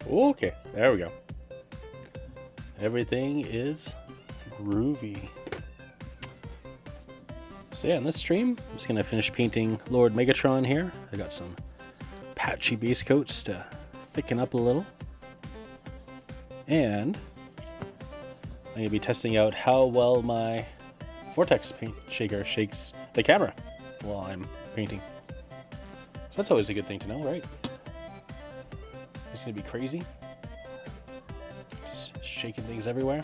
Okay, there we go. Everything is groovy. So yeah, in this stream, I'm just gonna finish painting Lord Megatron here. I got some patchy base coats to thicken up a little. And I'm gonna be testing out how well my Vortex paint shaker shakes the camera while I'm painting. So that's always a good thing to know, right? It's gonna be crazy. Just shaking things everywhere.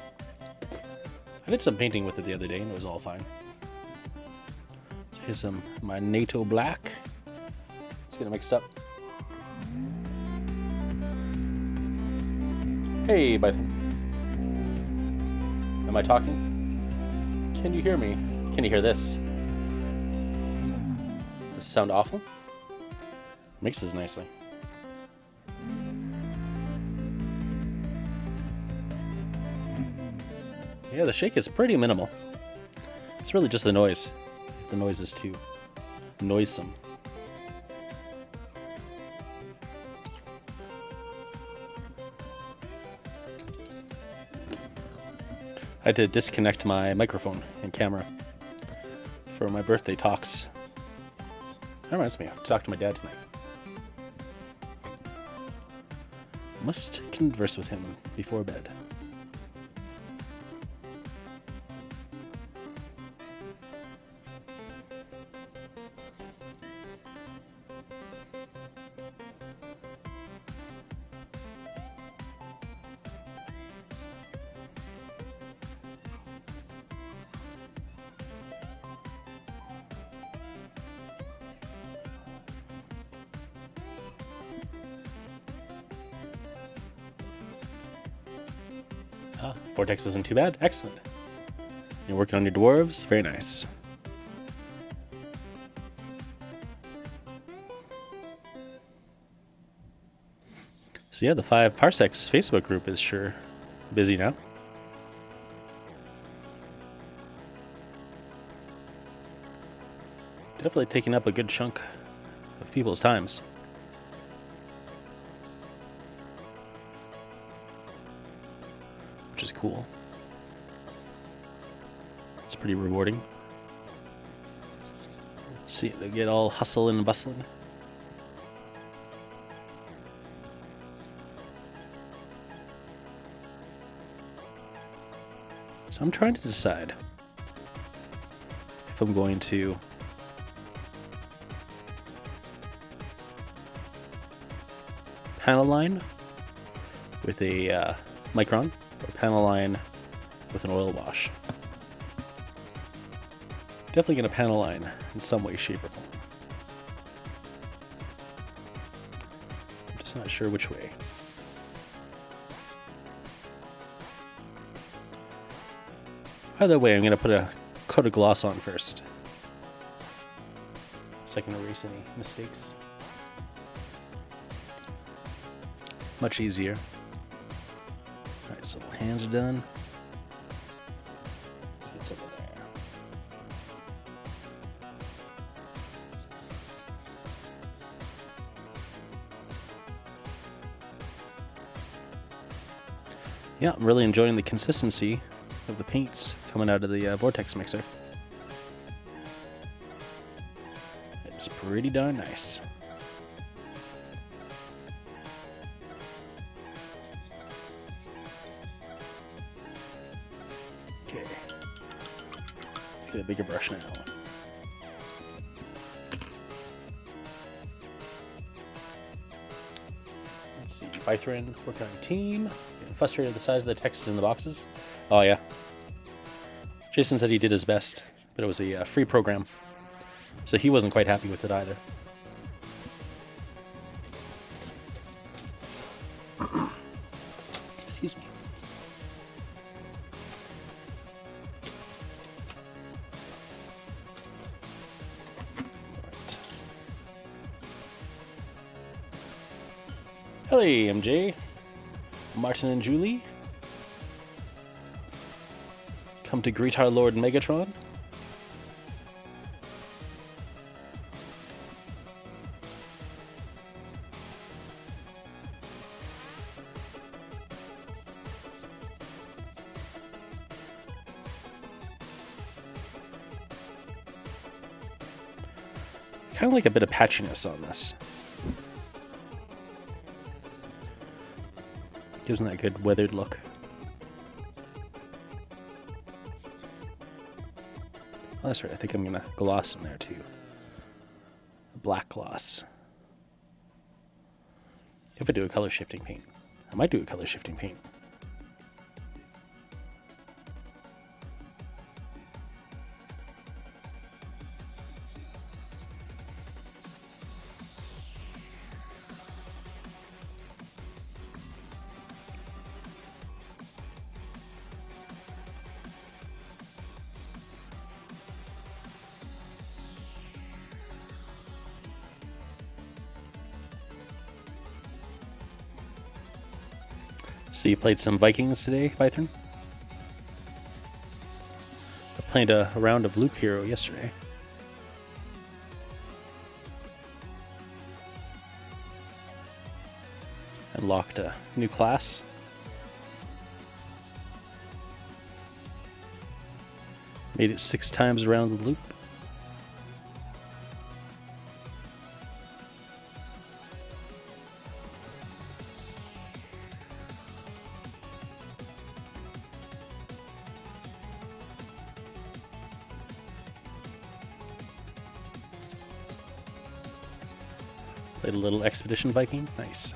I did some painting with it the other day and it was all fine. So here's some my NATO black. Let's get it mixed up. Hey, Bison. Am I talking? Can you hear me? Can you hear this? Does it sound awful? Mixes nicely. Yeah, the shake is pretty minimal. It's really just the noise. The noise is too noisome. I had to disconnect my microphone and camera for my birthday talks. That reminds me, I have to talk to my dad tonight. Must converse with him before bed. Vortex isn't too bad. Excellent. You're working on your dwarves. Very nice. So yeah, the 5 Parsecs Facebook group is sure busy now. Definitely taking up a good chunk of people's times. Which is cool. It's pretty rewarding. See, they get all hustling and bustling. So I'm trying to decide if I'm going to panel line with a Micron or panel line with an oil wash. Definitely going to panel line in some way, shape, or form. I'm just not sure which way. Either way, I'm going to put a coat of gloss on first, so I can erase any mistakes. Much easier. Alright, so the hands are done. Let's get some of there. Yeah, I'm really enjoying the consistency of the paints coming out of the Vortex mixer. It's pretty darn nice. Okay, let's get a bigger brush now. Let's see, Bythrin working on team. Getting frustrated with the size of the text in the boxes. Oh yeah. Jason said he did his best, but it was a free program, so he wasn't quite happy with it either. Excuse me. Hey, MJ, Martin and Julie. Come to greet our Lord Megatron. Kind of like a bit of patchiness on this. Gives them that good weathered look. Oh, that's right, I think I'm going to gloss in there too. A black gloss. If I do a color shifting paint. I might do a color shifting paint. So you played some Vikings today, Python? I played a round of Loop Hero yesterday. Unlocked a new class. Made it 6 times around the loop. Played a little Expedition Viking. Nice.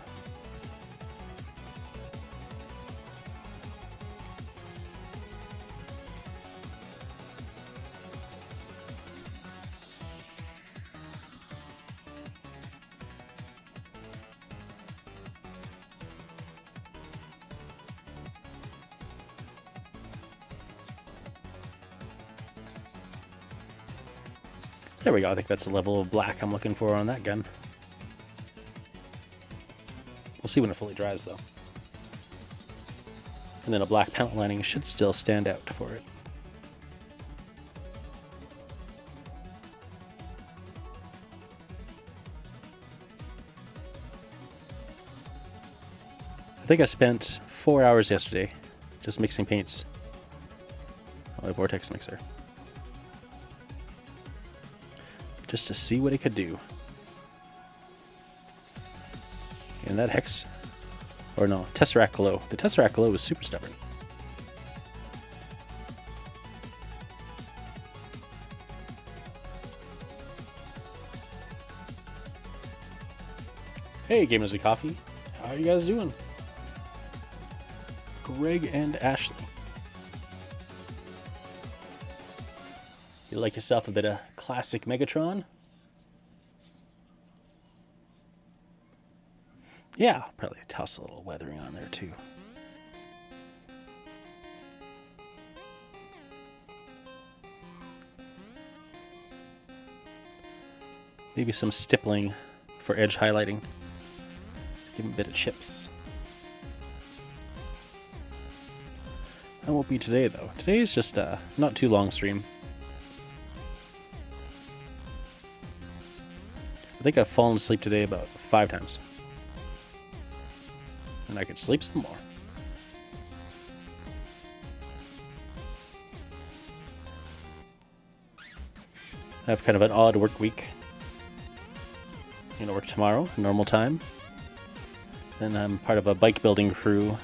There we go. I think that's the level of black I'm looking for on that gun. We'll see when it fully dries, though. And then a black paint lining should still stand out for it. I think I spent 4 hours yesterday just mixing paints on my vortex mixer. Just to see what it could do. And that Hex, or no, Tesseract Glow. The Tesseract Glow was super stubborn. Hey, Gamers and Coffee. How are you guys doing? Greg and Ashley. You like yourself a bit of classic Megatron? Yeah, probably toss a little weathering on there too. Maybe some stippling for edge highlighting. Give him a bit of chips. That won't be today though. Today is just a not too long stream. I think I've fallen asleep today about 5 times. And I could sleep some more. I have kind of an odd work week. I'm gonna work tomorrow, normal time. Then I'm part of a bike building crew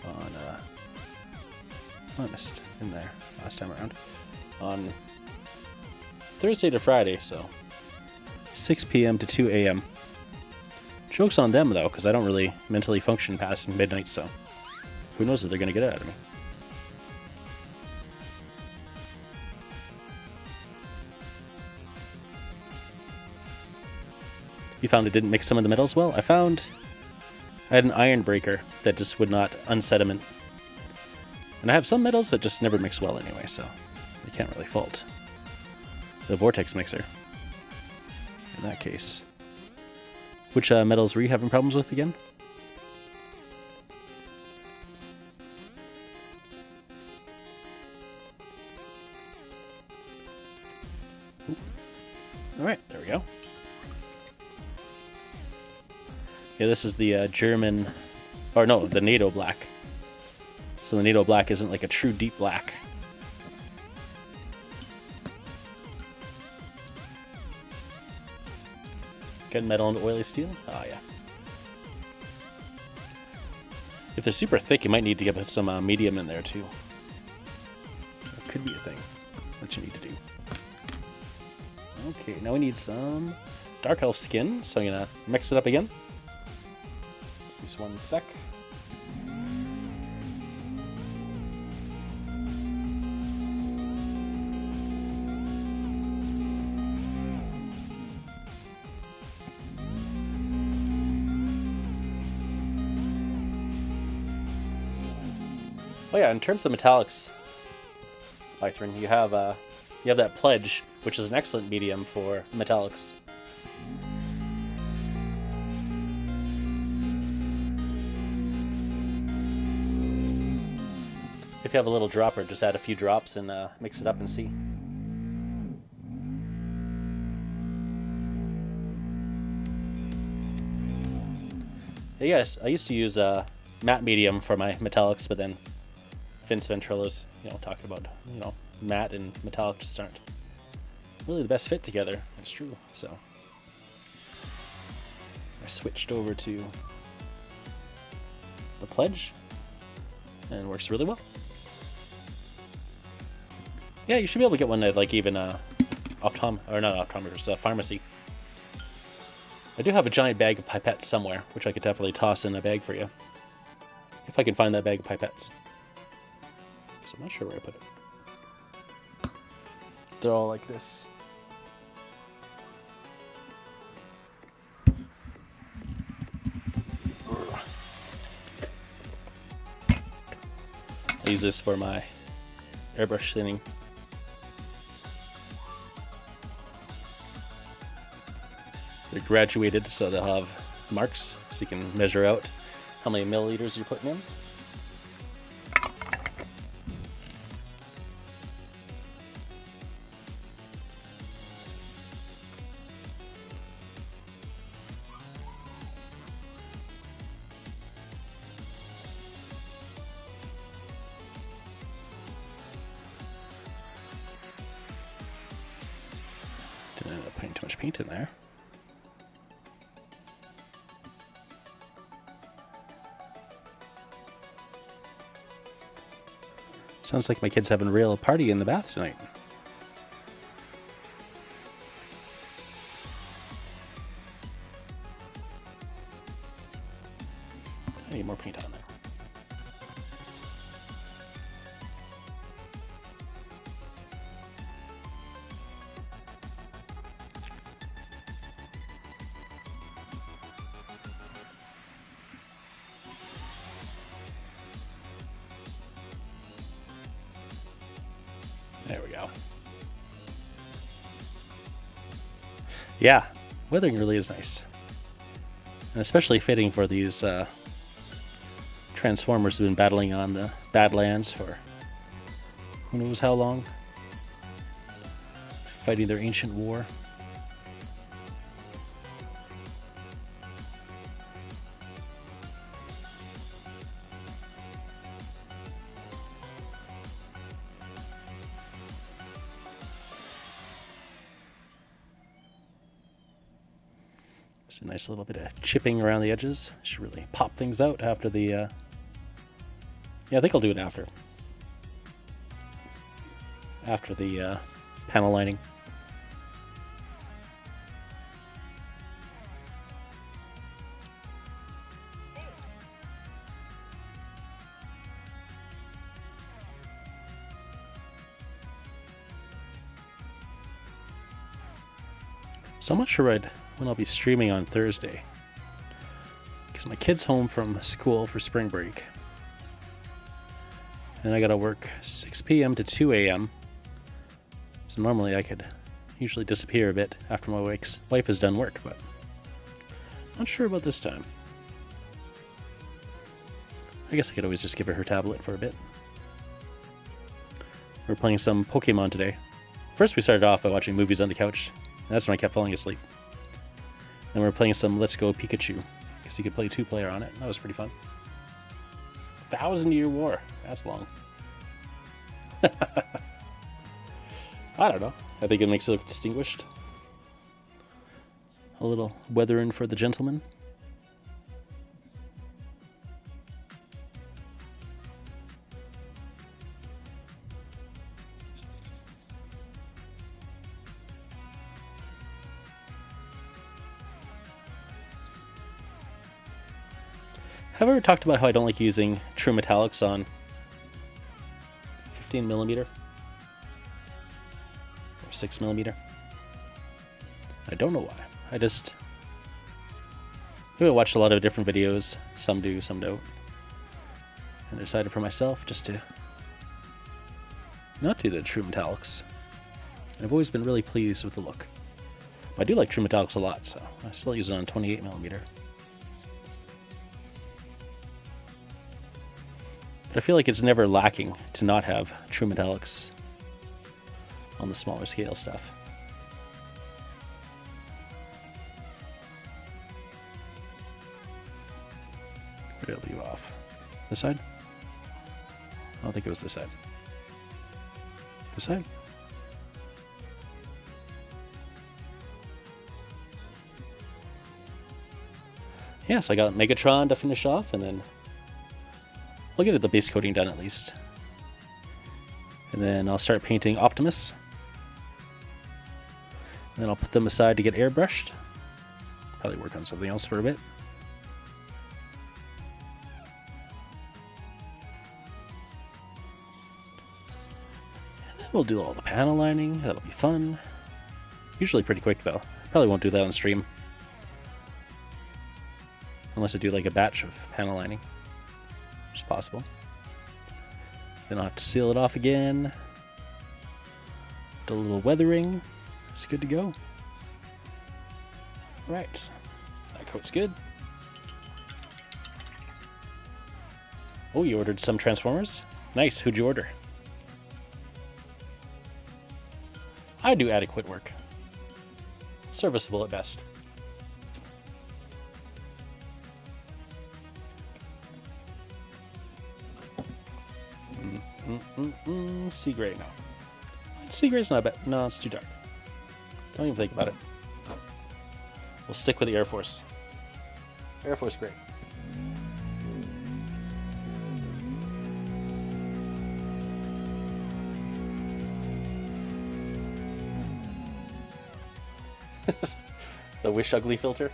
on I missed in there last time around. On Thursday to Friday, so 6 p.m. to 2 a.m. Joke's on them, though, because I don't really mentally function past midnight, so who knows what they're going to get out of me. You found it didn't mix some of the metals well? I had an iron breaker that just would not unsediment. And I have some metals that just never mix well anyway, so you can't really fault the vortex mixer in that case. Which metals were you having problems with again? Alright, there we go. Yeah, this is the German, or no, the NATO black. So the NATO black isn't like a true deep black. Gunmetal and oily steel? Oh, yeah. If they're super thick, you might need to get some medium in there, too. That could be a thing. What you need to do. Okay, now we need some Dark Elf skin, so I'm going to mix it up again. Just 1 sec. Oh yeah, in terms of metallics, Bythron, you have that pledge, which is an excellent medium for metallics. If you have a little dropper, just add a few drops and mix it up and see. Yes, I used to use matte medium for my metallics, but then Vince Ventrilo's, talking about, matte and metallic just aren't really the best fit together. It's true. So I switched over to the pledge, and it works really well. Yeah, you should be able to get one at not optometrist, pharmacy. I do have a giant bag of pipettes somewhere, which I could definitely toss in a bag for you. If I can find that bag of pipettes. So I'm not sure where I put it. They're all like this. I use this for my airbrush thinning. They're graduated, so they'll have marks, so you can measure out how many milliliters you're putting in. Didn't end up putting too much paint in there. Sounds like my kid's having a real party in the bath tonight. I need more paint on there. There we go. Yeah, weathering really is nice. And especially fitting for these Transformers who've been battling on the Badlands for who knows how long. Fighting their ancient war. Just a nice little bit of chipping around the edges. Should really pop things out after the... Yeah, I think I'll do it after. After the panel lining. So I'm not sure when I'll be streaming on Thursday, because my kid's home from school for spring break, and I gotta work 6 p.m. to 2 a.m. So normally I could usually disappear a bit after my wife has done work, but not sure about this time. I guess I could always just give her tablet for a bit. We're playing some Pokemon today. First we started off by watching movies on the couch. That's when I kept falling asleep. And we're playing some Let's Go Pikachu, because you could play 2-player on it. That was pretty fun. 1,000-year war. That's long. I don't know. I think it makes it look distinguished. A little weathering for the gentleman. Have I ever talked about how I don't like using true metallics on 15mm or 6mm? I don't know why. Maybe I watched a lot of different videos. Some do, some don't. And I decided for myself just to not do the true metallics. I've always been really pleased with the look. But I do like true metallics a lot, so I still use it on 28mm. But I feel like it's never lacking to not have true metallics on the smaller scale stuff. Where did I leave off? This side? I don't think it was this side. This side? Yeah, so I got Megatron to finish off, and then I'll get the base coating done at least. And then I'll start painting Optimus. And then I'll put them aside to get airbrushed. Probably work on something else for a bit. And then we'll do all the panel lining. That'll be fun. Usually pretty quick though. Probably won't do that on stream. Unless I do like a batch of panel lining. Which is possible. Then I'll have to seal it off again. Do a little weathering. It's good to go. Right. That coat's good. Oh, you ordered some Transformers? Nice. Who'd you order? I do adequate work. Serviceable at best. Sea gray, no. Sea gray's not bad. No, it's too dark. Don't even think about it. We'll stick with the Air Force. Air Force gray. The Wish Ugly filter.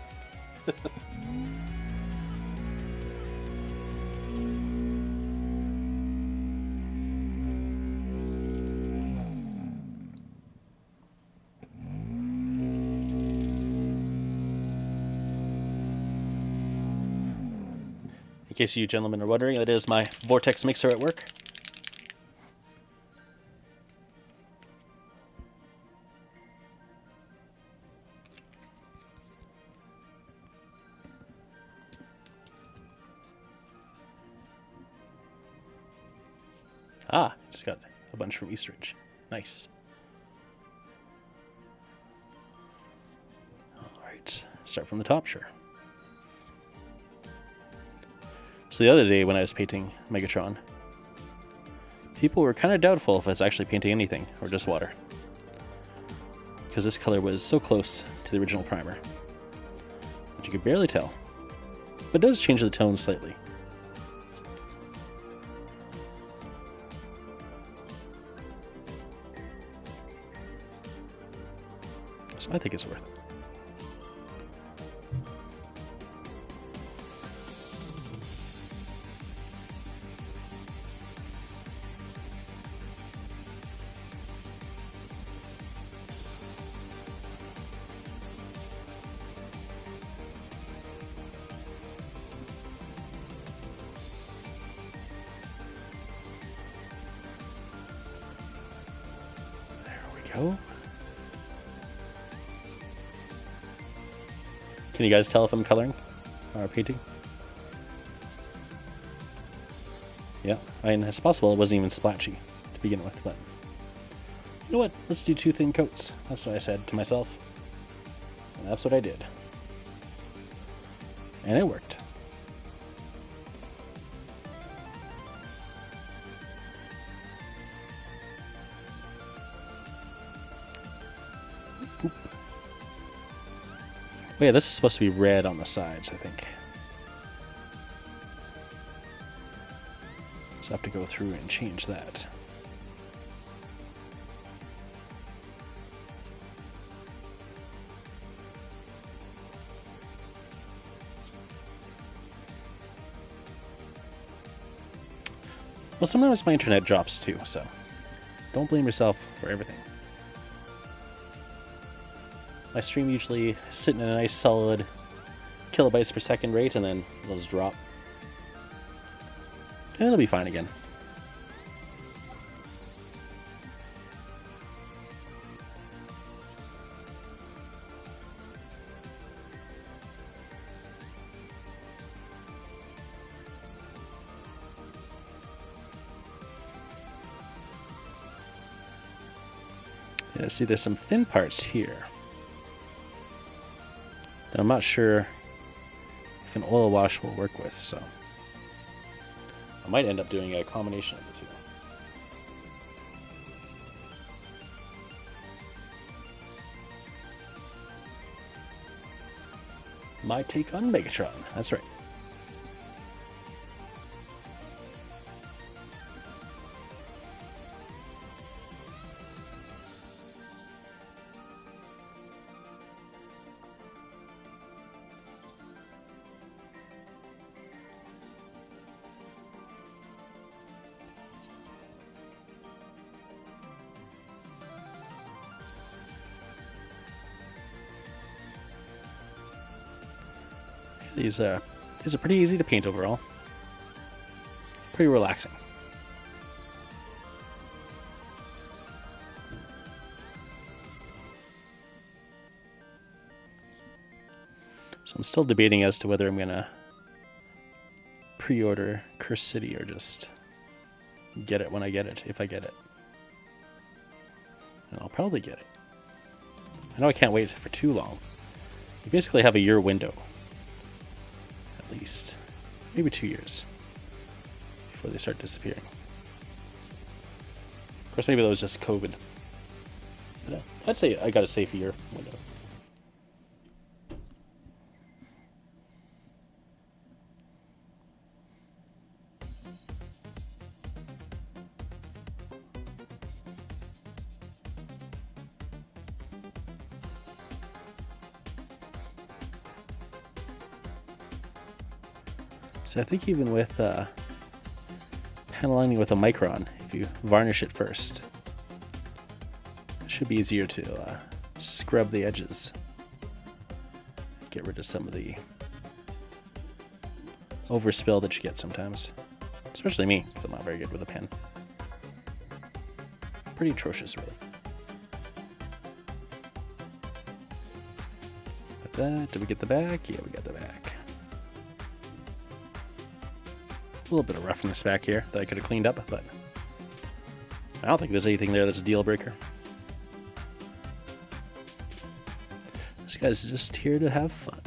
In case you gentlemen are wondering, that is my Vortex mixer at work. Ah, just got a bunch from Eastridge. Nice. Alright, start from the top, sure. So the other day when I was painting Megatron, people were kind of doubtful if I was actually painting anything or just water. Because this color was so close to the original primer that you could barely tell. But it does change the tone slightly. So I think it's worth it. Go. Can you guys tell if I'm coloring or painting? Yeah, I mean, it's possible it wasn't even splatchy to begin with, but you know what? Let's do 2 thin coats. That's what I said to myself. And that's what I did. And it worked. Oh yeah, this is supposed to be red on the sides, I think. So I have to go through and change that. Well, sometimes my internet drops too, so don't blame yourself for everything. My stream usually sitting in a nice solid kilobytes per second rate, and then it'll just drop. And it'll be fine again. Yeah, see, there's some thin parts here that I'm not sure if an oil wash will work with, so I might end up doing a combination of the two. My take on Megatron, that's right. These are pretty easy to paint overall. Pretty relaxing. So I'm still debating as to whether I'm gonna pre-order Curse City or just get it when I get it, if I get it. And I'll probably get it. I know I can't wait for too long. You basically have a year window. At least. Maybe 2 years. Before they start disappearing. Of course, maybe that was just COVID. But I'd say I got a safe year window. So I think even with panel lining with a micron, if you varnish it first, it should be easier to scrub the edges. Get rid of some of the overspill that you get sometimes. Especially me, because I'm not very good with a pen. Pretty atrocious, really. Like that. Did we get the back? Yeah, we got the back. A little bit of roughness back here that I could have cleaned up, but I don't think there's anything there that's a deal breaker. This guy's just here to have fun.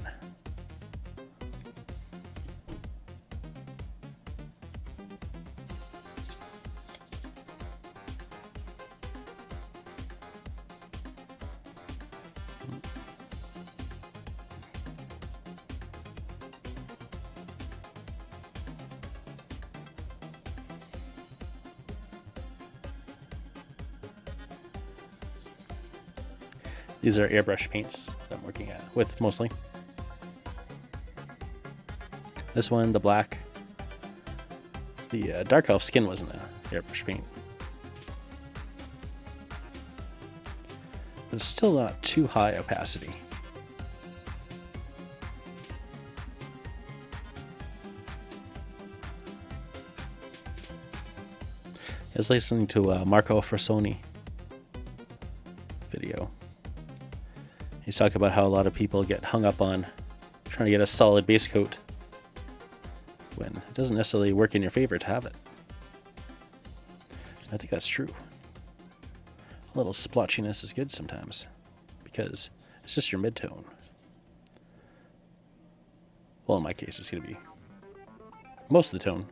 These are airbrush paints that I'm working with mostly. This one, the black. The Dark Elf skin wasn't an airbrush paint. But it's still not too high opacity. I was listening to Marco Frassoni video. He's talking about how a lot of people get hung up on trying to get a solid base coat when it doesn't necessarily work in your favor to have it. I think that's true. A little splotchiness is good sometimes because it's just your mid-tone. Well, in my case, it's going to be most of the tone.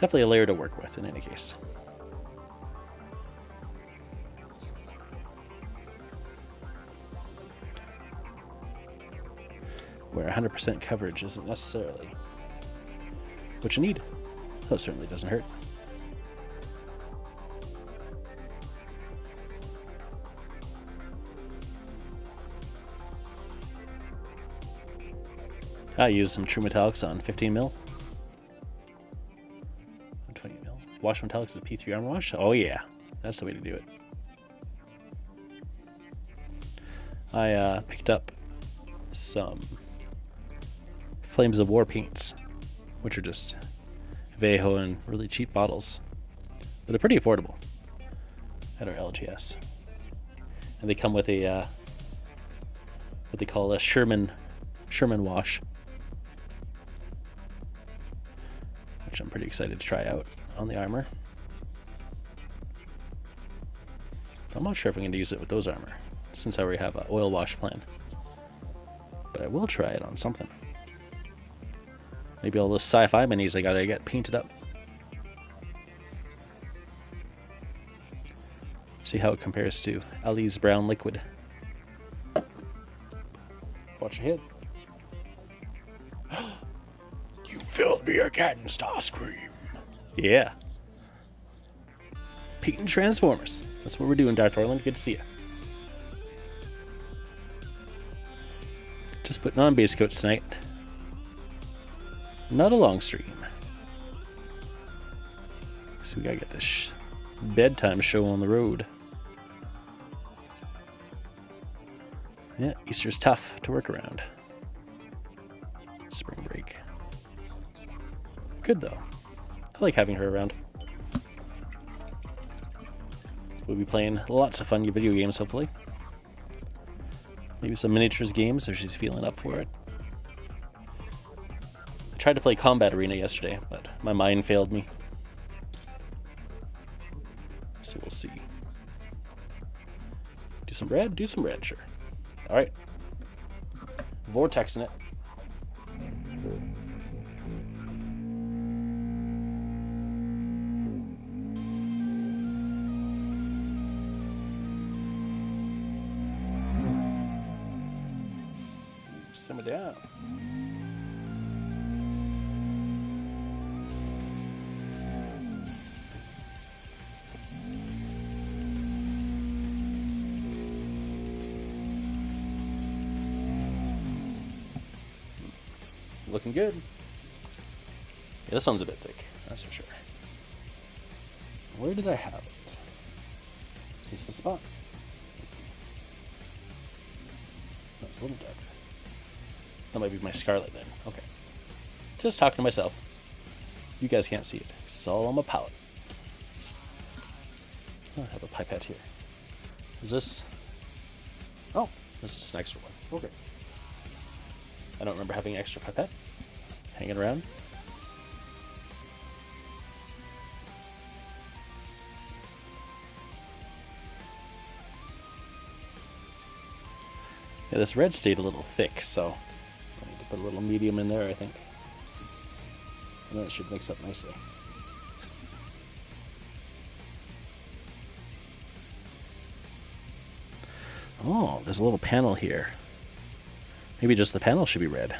definitely a layer to work with in any case. Where 100% coverage isn't necessarily what you need. Though it certainly doesn't hurt. I use some true metallics on 15 mil. 20 mil. Wash metallics with P3 armor wash. Oh yeah, that's the way to do it. I picked up some Flames of War paints, which are just Vallejo and really cheap bottles, but they're pretty affordable at our LGS. And they come with a what they call a Sherman wash, which I'm pretty excited to try out on the armor. I'm not sure if I'm going to use it with those armor, since I already have an oil wash plan. But I will try it on something. Maybe all those sci-fi minis I gotta get painted up. See how it compares to Ali's brown liquid. Watch your head. You filled me again, Starscream. Yeah. Painting Transformers. That's what we're doing, Darth Orland. Good to see you. Just putting on base coats tonight. Not a long stream. So we gotta get this bedtime show on the road. Yeah, Easter's tough to work around. Spring break. Good though. I like having her around. We'll be playing lots of fun video games, hopefully. Maybe some miniatures games if she's feeling up for it. I tried to play Combat Arena yesterday, but my mind failed me. So we'll see. Do some red? Do some red, sure. Alright. Vortexing it. Simmer down. Looking good. Yeah, this one's a bit thick, that's for sure. Where did I have it? Is this the spot? Let's see. No, it's a little darker. That might be my scarlet then. Okay. Just talking to myself. You guys can't see it. It's all on my palette. I have a pipette here. Is this? Oh, this is an extra one. Okay. I don't remember having an extra pipette hanging around. Yeah, this red stayed a little thick, so I need to put a little medium in there, I think. And then it should mix up nicely. Oh, there's a little panel here. Maybe just the panel should be red.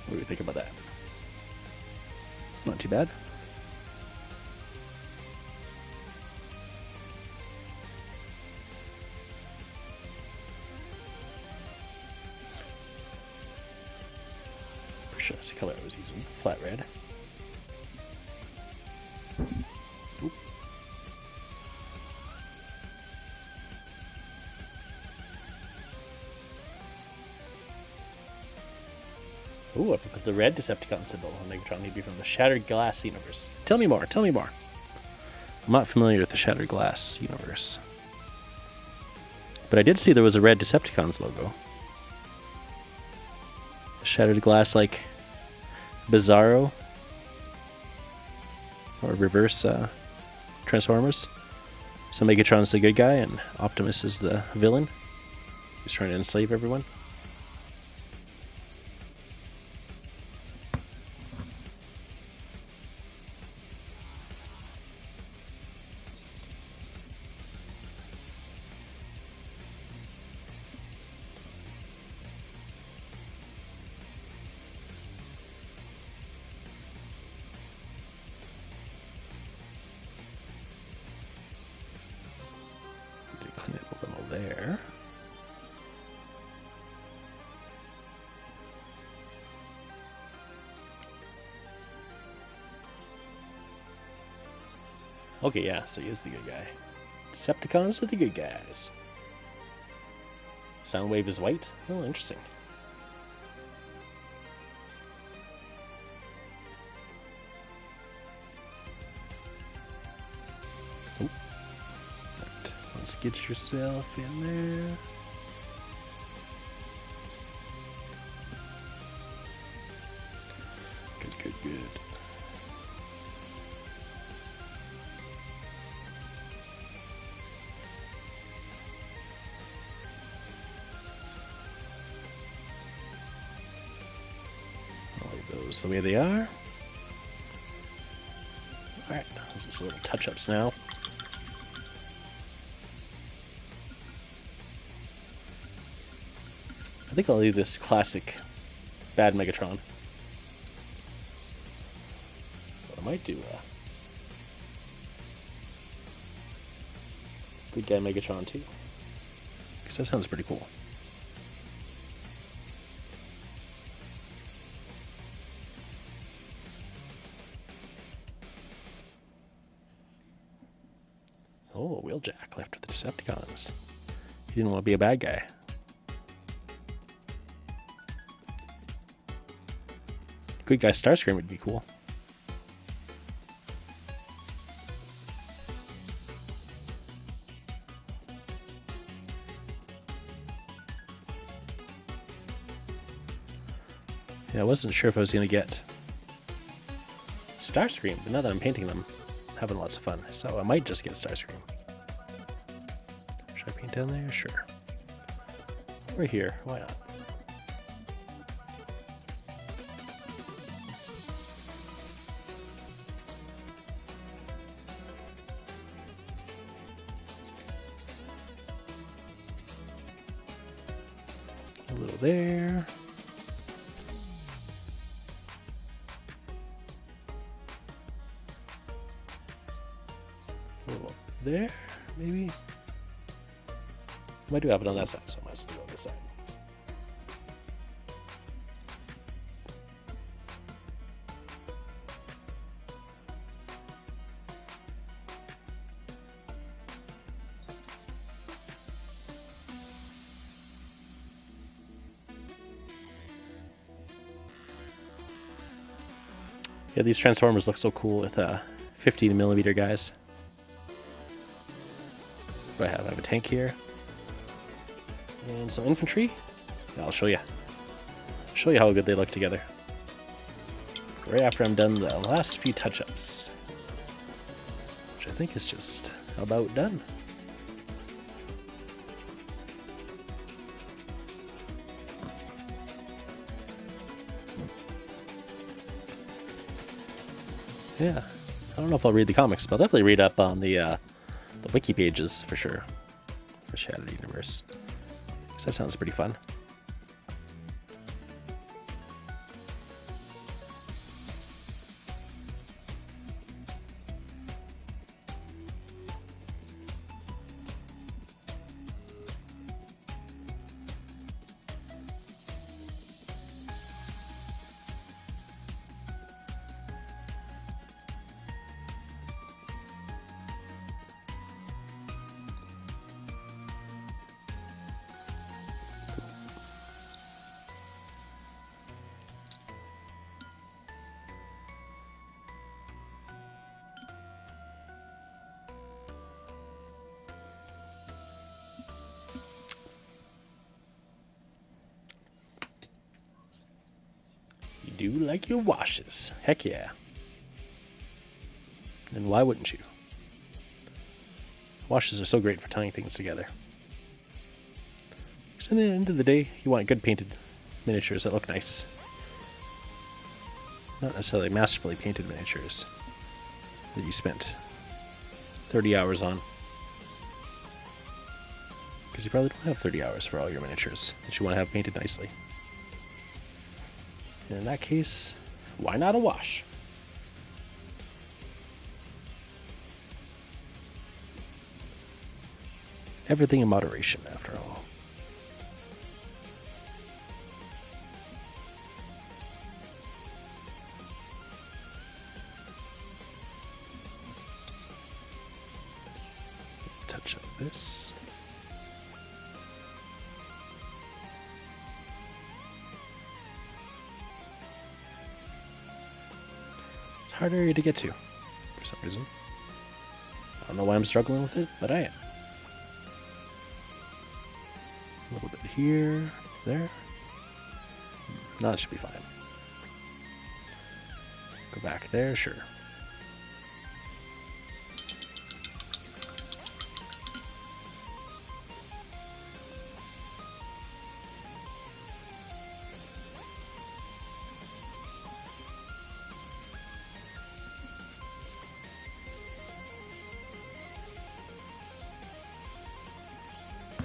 What do you think about that? Not too bad. Pretty sure that's the color I was using. Flat red. Oop. Ooh, I've put the red Decepticon symbol on Megatron, maybe from the Shattered Glass universe. Tell me more, tell me more. I'm not familiar with the Shattered Glass universe. But I did see there was a red Decepticons logo. Shattered Glass, like Bizarro or reverse Transformers. So Megatron's the good guy and Optimus is the villain. He's trying to enslave everyone. Clean up a little there. Okay, yeah, so he is the good guy. Decepticons are the good guys. Soundwave is white? Oh, interesting. Oh. Right. Let's get yourself in there. Good, good, good. Those the way they are. Alright, those are some little touch-ups now. I think I'll leave this classic bad Megatron. But I might do good guy Megatron too. Because that sounds pretty cool. Oh, Wheeljack left with the Decepticons. He didn't want to be a bad guy. Good guy Starscream would be cool. Yeah, I wasn't sure if I was going to get Starscream, but now that I'm painting them, I'm having lots of fun. So I might just get Starscream. Should I paint down there? Sure. Or here. Why not? A little there. A little up there, maybe. I do have it on that side, so I might as well do it on this side. Yeah, these Transformers look so cool with 50mm guys. What do I have? I have a tank here. And some infantry. I'll show you. Show you how good they look together. Right after I'm done the last few touch-ups. Which I think is just about done. Yeah, I don't know if I'll read the comics, but I'll definitely read up on the wiki pages for sure for Shattered Universe. So that sounds pretty fun. You do like your washes. Heck yeah. And why wouldn't you? Washes are so great for tying things together. Because at the end of the day, you want good painted miniatures that look nice. Not necessarily masterfully painted miniatures that you spent 30 hours on. Because you probably don't have 30 hours for all your miniatures that you want to have painted nicely. And in that case, why not a wash? Everything in moderation, after all. Touch of this. It's a hard area to get to, for some reason. I don't know why I'm struggling with it, but I am. A little bit here, there. No, that should be fine. Go back there, sure.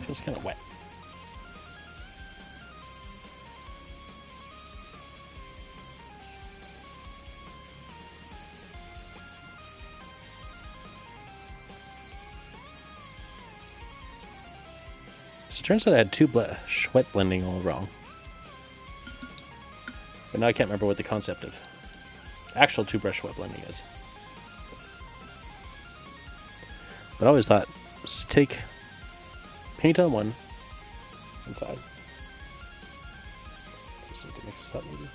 Feels kind of wet. So it turns out I had two brush wet blending all wrong. But now I can't remember what the concept of actual two brush wet blending is. But I always thought, just take paint on one side. Just need to mix this up maybe.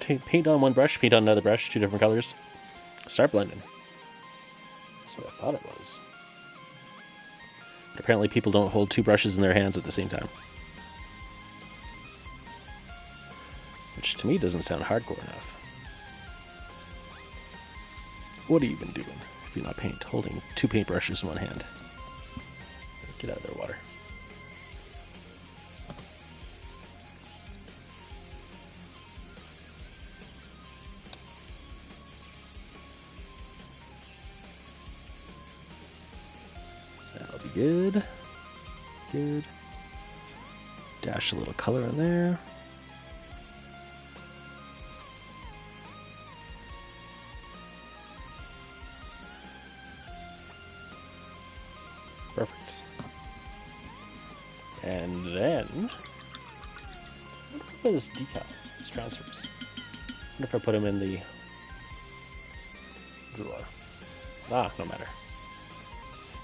Probably. Paint on one brush, paint on another brush, two different colors. Start blending. That's what I thought it was. But apparently people don't hold two brushes in their hands at the same time. Which to me doesn't sound hardcore enough. What have you been doing if you're not holding two paintbrushes in one hand? Get out of there, water. That'll be good. Good. Dash a little color in there. Perfect. And then, what are these decals, these transfers? I wonder if I put them in the drawer. Ah, no matter.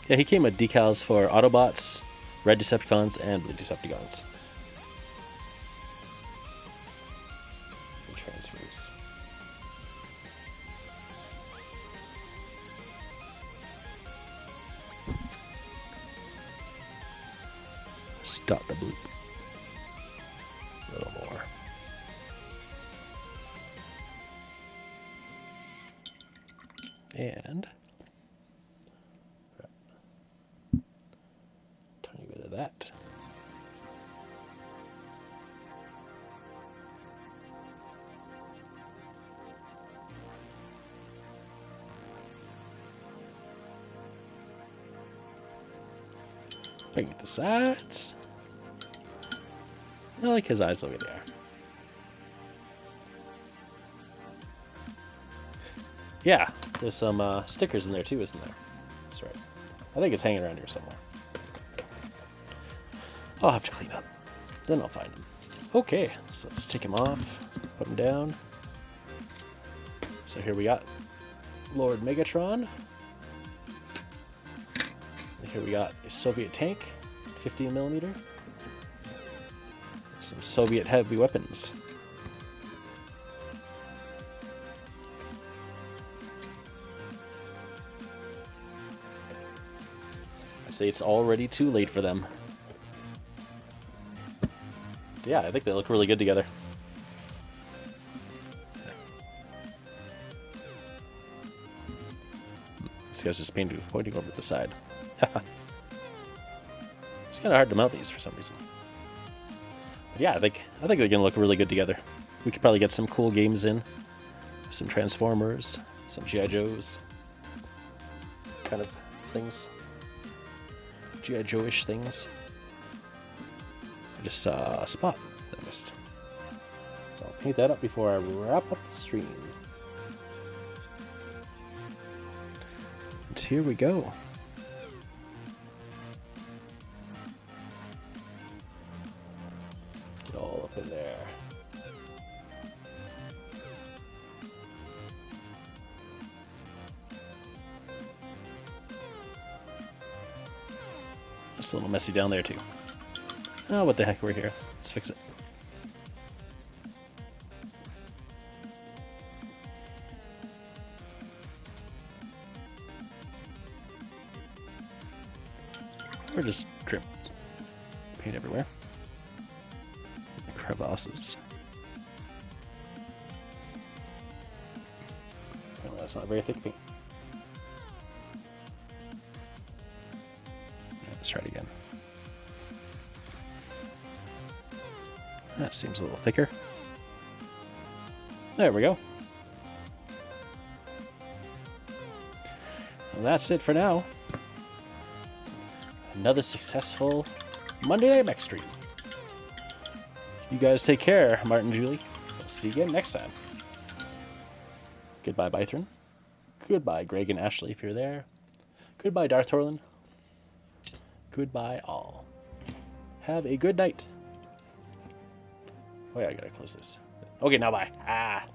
Yeah, he came with decals for Autobots, Red Decepticons, and Blue Decepticons. And transfers. Dot the bloop. A little more. And tiny bit of that. Paint the sides. I like his eyes the way they are. Yeah, there's some stickers in there too, isn't there? That's right. I think it's hanging around here somewhere. I'll have to clean up. Then I'll find them. Okay, so let's take him off, put him down. So here we got Lord Megatron. And here we got a Soviet tank, 15mm. Some Soviet heavy weapons. I say it's already too late for them. Yeah, I think they look really good together. This guy's just pointing over the side. It's kind of hard to mount these for some reason. But yeah, I think they're gonna look really good together. We could probably get some cool games in, some Transformers, some G.I. Joes, kind of things, G.I. Joe-ish things. I just saw a spot that I missed, so I'll paint that up before I wrap up the stream. And here we go. Get all up in there. It's a little messy down there too. Oh, what the heck, we're here. Let's fix it. Or just trim. Paint everywhere. The crevasses. Well, that's not very thick paint. Let's try it again. That seems a little thicker. There we go. Well, that's it for now. Another successful Monday Night Mech stream. You guys take care, Martin and Julie. We'll see you again next time. Goodbye, Bythron. Goodbye, Greg and Ashley, if you're there. Goodbye, Darth Orlin. Goodbye, all. Have a good night. Oh yeah, I gotta close this. Okay, now bye. Ah.